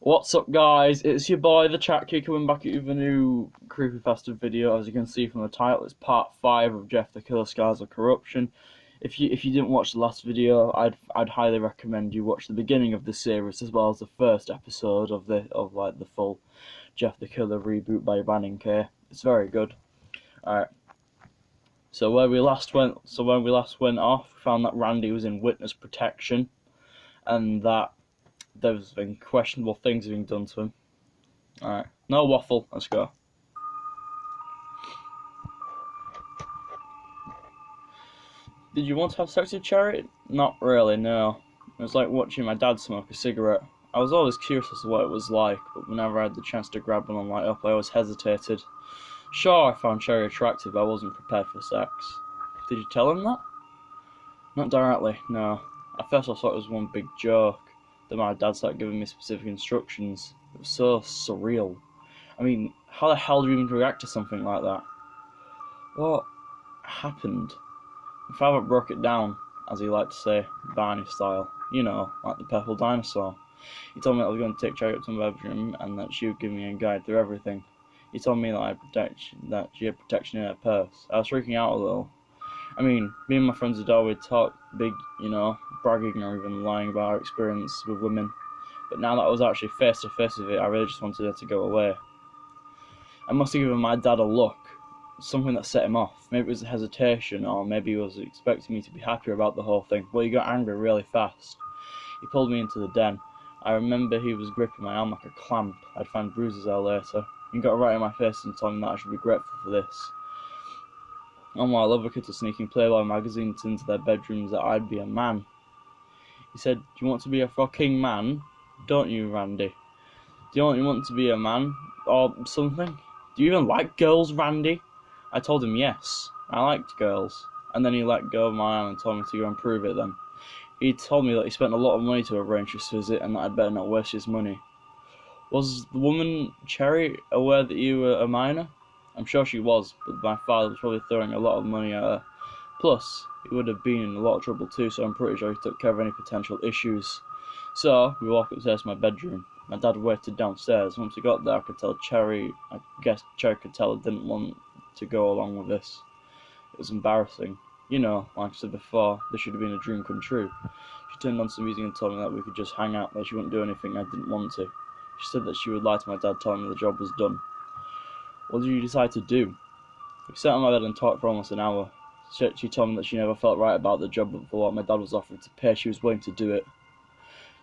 What's up, guys? It's your boy the Chat Key coming back at you with a new creepypasta video. As you can see from the title, it's part 5 of Jeff the Killer Scars of Corruption. If you didn't watch the last video, I'd highly recommend you watch the beginning of the series as well as the first episode of the full Jeff the Killer reboot by banningk. It's very good. Alright. So when we last went off, we found that Randy was in witness protection and that there's been questionable things being done to him. Alright, no waffle, let's go. Did you want to have sex with Cherry? Not really, no. It was like watching my dad smoke a cigarette. I was always curious as to what it was like, but whenever I had the chance to grab one and light up, I always hesitated. Sure, I found Cherry attractive, but I wasn't prepared for sex. Did you tell him that? Not directly, no. At first I thought it was one big joke. Then my dad started giving me specific instructions. It was so surreal. I mean, how the hell do you even react to something like that? What happened? My father broke it down, as he liked to say, Barney style. You know, like the purple dinosaur. He told me that I was going to take Cherry up to my bedroom and that she would give me a guide through everything. He told me that she had protection in her purse. I was freaking out a little. I mean, me and my friends would always talk big, you know, bragging or even lying about our experience with women. But now that I was actually face to face with it, I really just wanted her to go away. I must have given my dad a look, something that set him off. Maybe it was a hesitation, or maybe he was expecting me to be happier about the whole thing. Well, he got angry really fast. He pulled me into the den. I remember he was gripping my arm like a clamp. I'd find bruises there later. He got right in my face and told me that I should be grateful for this. And while other kids were sneaking Playboy magazines into their bedrooms, that I'd be a man. He said, "Do you want to be a fucking man? Don't you, Randy? Do you want to be a man? Or something? Do you even like girls, Randy?" I told him yes, I liked girls. And then he let go of my arm and told me to go and prove it then. He told me that he spent a lot of money to arrange this visit and that I'd better not waste his money. Was the woman, Cherry, aware that you were a minor? I'm sure she was, but my father was probably throwing a lot of money at her. Plus, he would have been in a lot of trouble too, so I'm pretty sure he took care of any potential issues. So, we walked upstairs to my bedroom. My dad waited downstairs. Once we got there, I guess Cherry could tell I didn't want to go along with this. It was embarrassing. You know, like I said before, this should have been a dream come true. She turned on some music and told me that we could just hang out, that she wouldn't do anything I didn't want to. She said that she would lie to my dad, telling me the job was done. What did you decide to do? We sat on my bed and talked for almost an hour. She told me that she never felt right about the job, but for what my dad was offering to pay, she was willing to do it.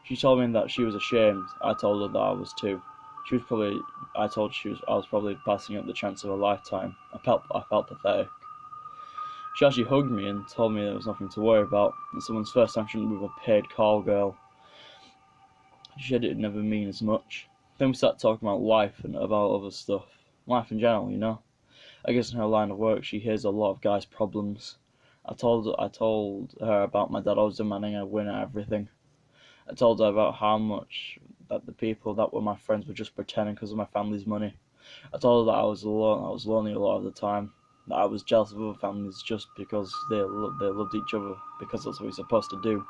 She told me that she was ashamed. I told her that I was too. I was probably passing up the chance of a lifetime. I felt pathetic. She actually hugged me and told me there was nothing to worry about, and someone's first time shouldn't be with a paid call girl. She said it'd never mean as much. Then we started talking about life and about other stuff. Life in general, you know. I guess in her line of work, she hears a lot of guys' problems. I told her about my dad always demanding I win at everything. I told her about how much that the people that were my friends were just pretending because of my family's money. I told her that I was alone, I was lonely a lot of the time. That I was jealous of other families just because they loved each other, because that's what you're supposed to do.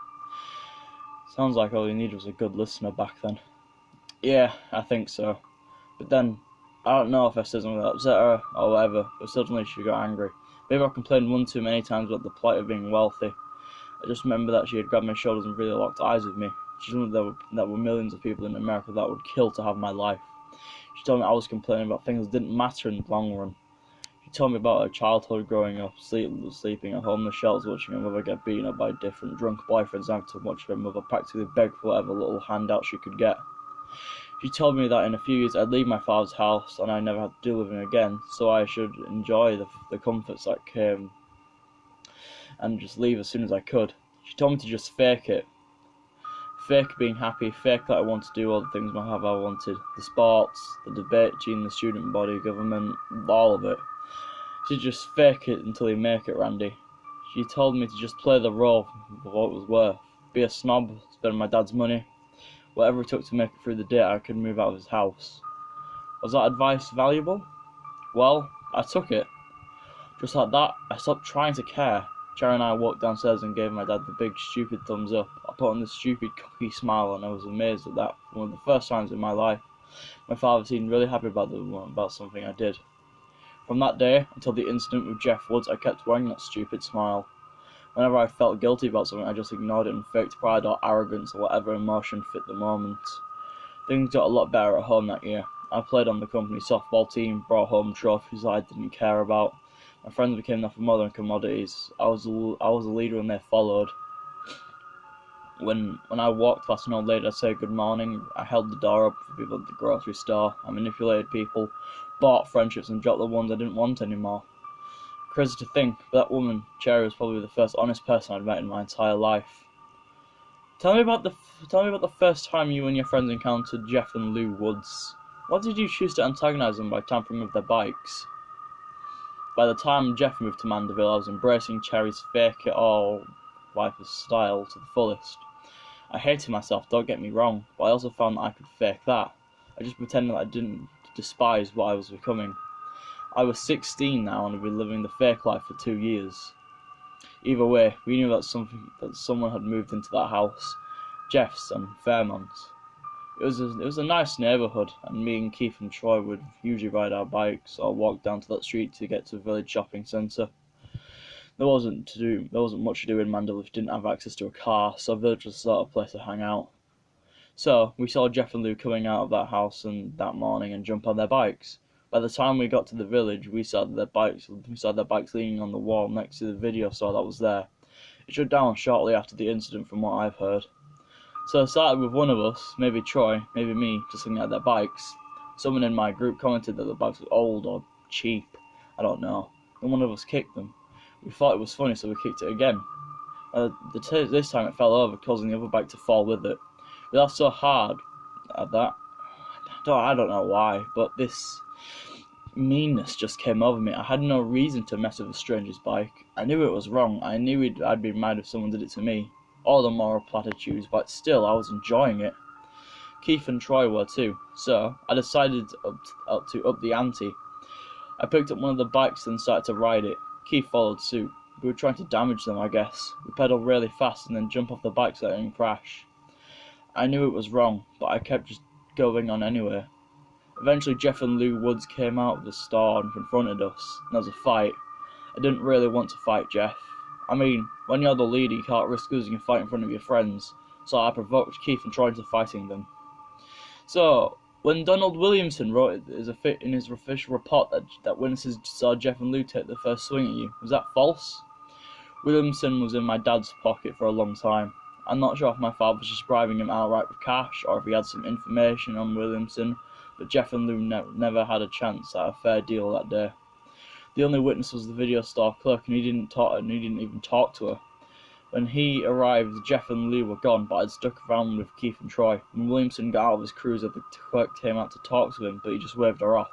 Sounds like all you needed was a good listener back then. Yeah, I think so. But then, I don't know if I said something that upset her or whatever, but suddenly she got angry. Maybe I complained one too many times about the plight of being wealthy. I just remember that she had grabbed my shoulders and really locked eyes with me. She told me that there were millions of people in America that would kill to have my life. She told me I was complaining about things that didn't matter in the long run. She told me about her childhood growing up, sleeping at homeless shelters, watching her mother get beaten up by different drunk boyfriends, and having to watch her mother practically beg for whatever little handout she could get. She told me that in a few years I'd leave my father's house and I never had to deal with him again, so I should enjoy the comforts that came and just leave as soon as I could. She told me to just fake it. Fake being happy, fake that I want to do all the things my father wanted. The sports, the debate team, the student body, government, all of it. She just fake it until you make it, Randy. She told me to just play the role for what it was worth. Be a snob, spend my dad's money. Whatever it took to make it through the day, I could move out of his house. Was that advice valuable? Well, I took it. Just like that, I stopped trying to care. Cherry and I walked downstairs and gave my dad the big stupid thumbs up. I put on this stupid cocky smile and I was amazed at that. One of the first times in my life my father seemed really happy about something I did. From that day until the incident with Jeff Woods, I kept wearing that stupid smile. Whenever I felt guilty about something, I just ignored it and faked pride or arrogance or whatever emotion fit the moment. Things got a lot better at home that year. I played on the company softball team, brought home trophies I didn't care about. My friends became nothing more than commodities. I was a leader and they followed. When I walked past an old lady, I'd say good morning. I held the door up for people at the grocery store. I manipulated people, bought friendships and dropped the ones I didn't want anymore. Crazy to think, but that woman, Cherry, was probably the first honest person I'd met in my entire life. Tell me about the first time you and your friends encountered Jeff and Lou Woods. Why did you choose to antagonize them by tampering with their bikes? By the time Jeff moved to Mandeville, I was embracing Cherry's fake-it-all life of style to the fullest. I hated myself, don't get me wrong, but I also found that I could fake that. I just pretended that I didn't despise what I was becoming. I was 16 now and had been living the fake life for 2 years. Either way, we knew that someone had moved into that house, Jeff's on Fairmont. It was a nice neighbourhood, and me and Keith and Troy would usually ride our bikes or walk down to that street to get to the village shopping centre. There wasn't much to do in Mandeville if you didn't have access to a car, so the village was the sort of place to hang out. So we saw Jeff and Lou coming out of that house that morning and jump on their bikes. By the time we got to the village, we saw their bikes leaning on the wall next to the video store that was there. It shut down shortly after the incident from what I've heard. So it started with one of us, maybe Troy, maybe me, just looking at their bikes. Someone in my group commented that the bikes were old or cheap, I don't know, and one of us kicked them. We thought it was funny, so we kicked it again. This time it fell over, causing the other bike to fall with it. We laughed so hard at that. I don't know why, but this meanness just came over me. I had no reason to mess with a stranger's bike. I knew it was wrong. I knew I'd be mad if someone did it to me. All the moral platitudes, but still, I was enjoying it. Keith and Troy were too, so I decided to up the ante. I picked up one of the bikes and started to ride it. Keith followed suit. We were trying to damage them, I guess. We pedalled really fast and then jumped off the bikes so it didn't crash. I knew it was wrong, but I kept just going on anyway. Eventually Jeff and Lou Woods came out of the store and confronted us, and there was a fight. I didn't really want to fight Jeff. I mean, when you're the leader, you can't risk losing a fight in front of your friends, so I provoked Keith and Troy into fighting them. So, when Donald Williamson wrote in his official report that witnesses saw Jeff and Lou take the first swing at you, was that false? Williamson was in my dad's pocket for a long time. I'm not sure if my father was just bribing him outright with cash, or if he had some information on Williamson, but Jeff and Lou never had a chance at a fair deal that day. The only witness was the video store clerk, and he didn't even talk to her. When he arrived, Jeff and Lou were gone, but I'd stuck around with Keith and Troy. When Williamson got out of his cruiser, the clerk came out to talk to him, but he just waved her off.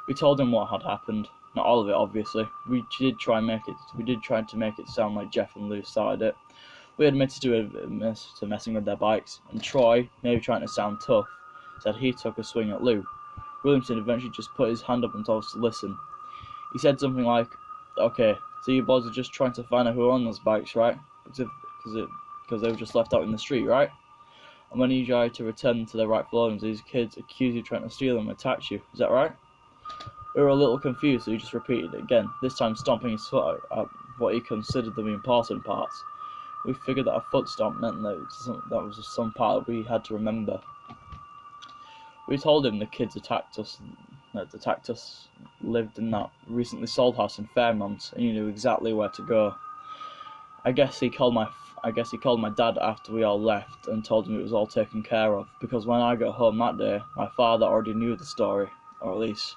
We told him what had happened. Not all of it, obviously. We did try to make it sound like Jeff and Lou started it. We admitted to messing with their bikes, and Troy, maybe trying to sound tough, said he took a swing at Lou. Williamson eventually just put his hand up and told us to listen. He said something like, "Okay, so you boys are just trying to find out who owned those bikes, right? Because they were just left out in the street, right? And when you tried to return to their rightful owners, these kids accused you of trying to steal them and attacked you. Is that right?" We were a little confused, so he just repeated it again, this time stomping his foot at what he considered the important parts. We figured that a foot stomp meant that was some part that we had to remember. We told him the kids attacked us lived in that recently sold house in Fairmont, and he knew exactly where to go. I guess he called my dad after we all left and told him it was all taken care of, because when I got home that day, my father already knew the story, or at least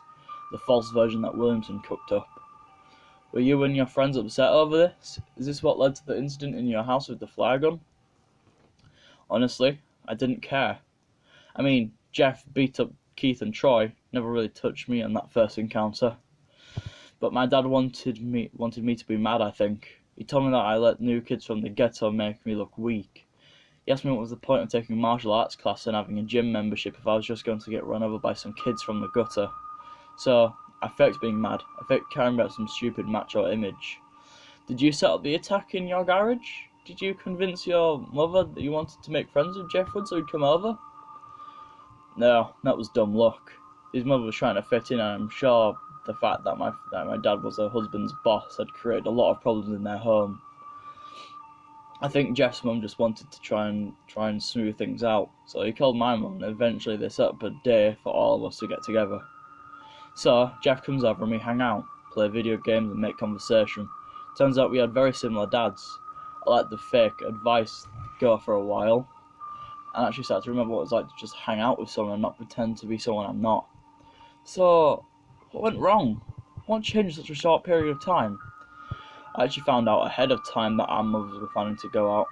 the false version that Williamson cooked up. Were you and your friends upset over this? Is this what led to the incident in your house with the flare gun? Honestly, I didn't care. I mean, Jeff beat up Keith and Troy, never really touched me in that first encounter. But my dad wanted me to be mad, I think. He told me that I let new kids from the ghetto make me look weak. He asked me what was the point of taking martial arts class and having a gym membership if I was just going to get run over by some kids from the gutter. So, I faked being mad. I faked caring about some stupid macho image. Did you set up the attack in your garage? Did you convince your mother that you wanted to make friends with Jeff Wood so he'd come over? No, that was dumb luck. His mother was trying to fit in, and I'm sure the fact that my dad was her husband's boss had created a lot of problems in their home. I think Jeff's mum just wanted to try and smooth things out, so he called my mum, and eventually they set up a day for all of us to get together. So Jeff comes over and we hang out, play video games and make conversation. Turns out we had very similar dads. I let the fake advice go for a while, and actually started to remember what it was like to just hang out with someone and not pretend to be someone I'm not. So, what went wrong? What changed in such a short period of time? I actually found out ahead of time that our mothers were planning to go out.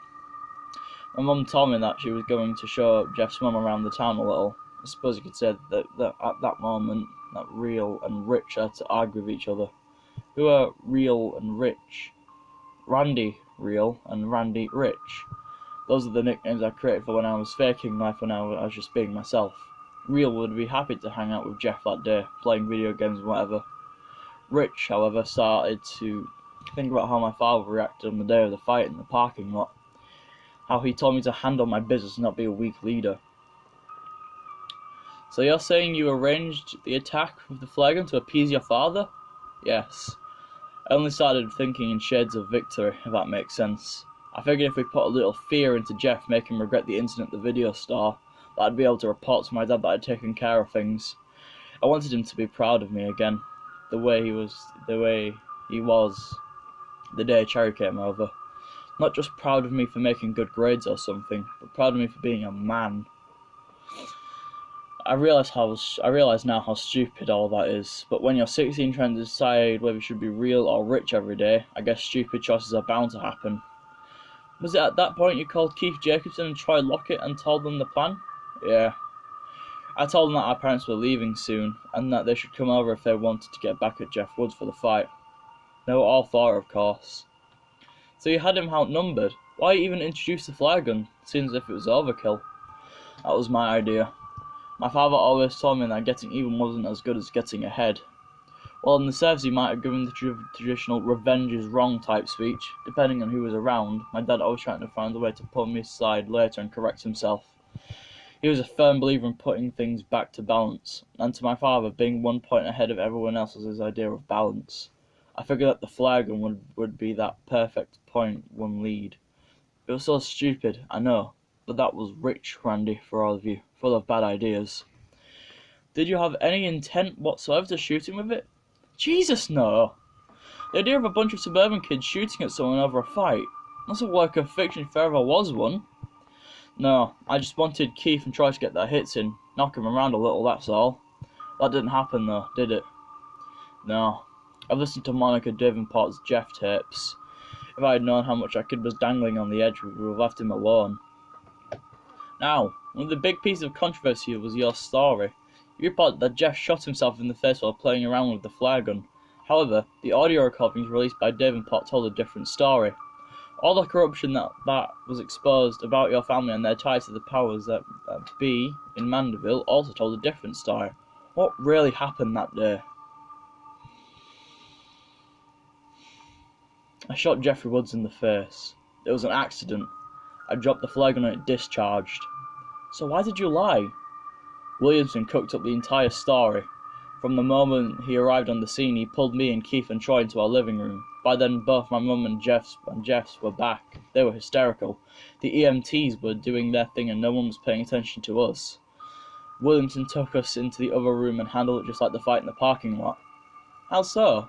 My mum told me that she was going to show Jeff's mum around the town a little. I suppose you could say that at that moment, that Real and Rich had to argue with each other. Who are Real and Rich? Randy Real and Randy Rich. Those are the nicknames I created for when I was faking life, when I was just being myself. Real would be happy to hang out with Jeff that day, playing video games and whatever. Rich, however, started to think about how my father reacted on the day of the fight in the parking lot. How he told me to handle my business and not be a weak leader. So you're saying you arranged the attack with the flagon to appease your father? Yes. I only started thinking in shades of victory, if that makes sense. I figured if we put a little fear into Jeff, make him regret the incident at the video store, that I'd be able to report to my dad that I'd taken care of things. I wanted him to be proud of me again, the way he was the day Cherry came over. Not just proud of me for making good grades or something, but proud of me for being a man. I realise now how stupid all that is, but when you're 16 trying to decide whether you should be real or rich every day, I guess stupid choices are bound to happen. Was it at that point you called Keith Jacobson and Troy Lockett and told them the plan? Yeah. I told them that our parents were leaving soon, and that they should come over if they wanted to get back at Jeff Woods for the fight. They were all for it, of course. So you had him outnumbered. Why even introduce the flare gun? Seems as if it was overkill. That was my idea. My father always told me that getting even wasn't as good as getting ahead. Well, in the service he might have given the traditional revenge is wrong type speech, depending on who was around. My dad always trying to find a way to pull me aside later and correct himself. He was a firm believer in putting things back to balance, and to my father, being 1 point ahead of everyone else was his idea of balance. I figured that the flare gun would be that perfect 0.1 lead. It was so stupid, I know, but that was rich, Randy, for all of you, full of bad ideas. Did you have any intent whatsoever to shoot him with it? Jesus, no! The idea of a bunch of suburban kids shooting at someone over a fight, that's a work of fiction if there ever was one. No, I just wanted Keith and Troy to get their hits in, knock him around a little, that's all. That didn't happen though, did it? No. I've listened to Monica Davenport's Jeff tapes. If I had known how much our kid was dangling on the edge, we would have left him alone. Now, one of the big pieces of controversy was your story. You reported that Jeff shot himself in the face while playing around with the flare gun. However, the audio recordings released by Davenport told a different story. All the corruption that was exposed about your family and their ties to the powers that be in Mandeville also told a different story. What really happened that day? I shot Jeffrey Woods in the face. It was an accident. I dropped the flare gun and it discharged. So why did you lie? Williamson cooked up the entire story. From the moment he arrived on the scene, he pulled me and Keith and Troy into our living room. By then, both my mum and Jeff's were back. They were hysterical. The EMTs were doing their thing and no one was paying attention to us. Williamson took us into the other room and handled it just like the fight in the parking lot. How so?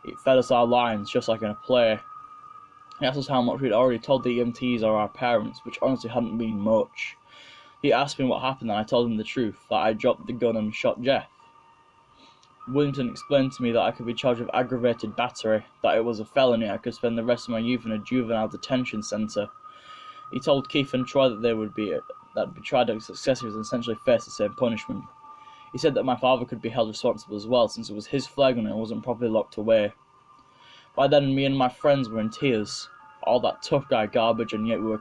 He fed us our lines, just like in a play. He asked us how much we'd already told the EMTs or our parents, which honestly hadn't been much. He asked me what happened and I told him the truth, that I dropped the gun and shot Jeff. Williamson explained to me that I could be charged with aggravated battery, that it was a felony, I could spend the rest of my youth in a juvenile detention centre. He told Keith and Troy that they would be tried as successors and essentially face the same punishment. He said that my father could be held responsible as well, since it was his flare gun and it wasn't properly locked away. By then, me and my friends were in tears. All that tough guy garbage, and yet we were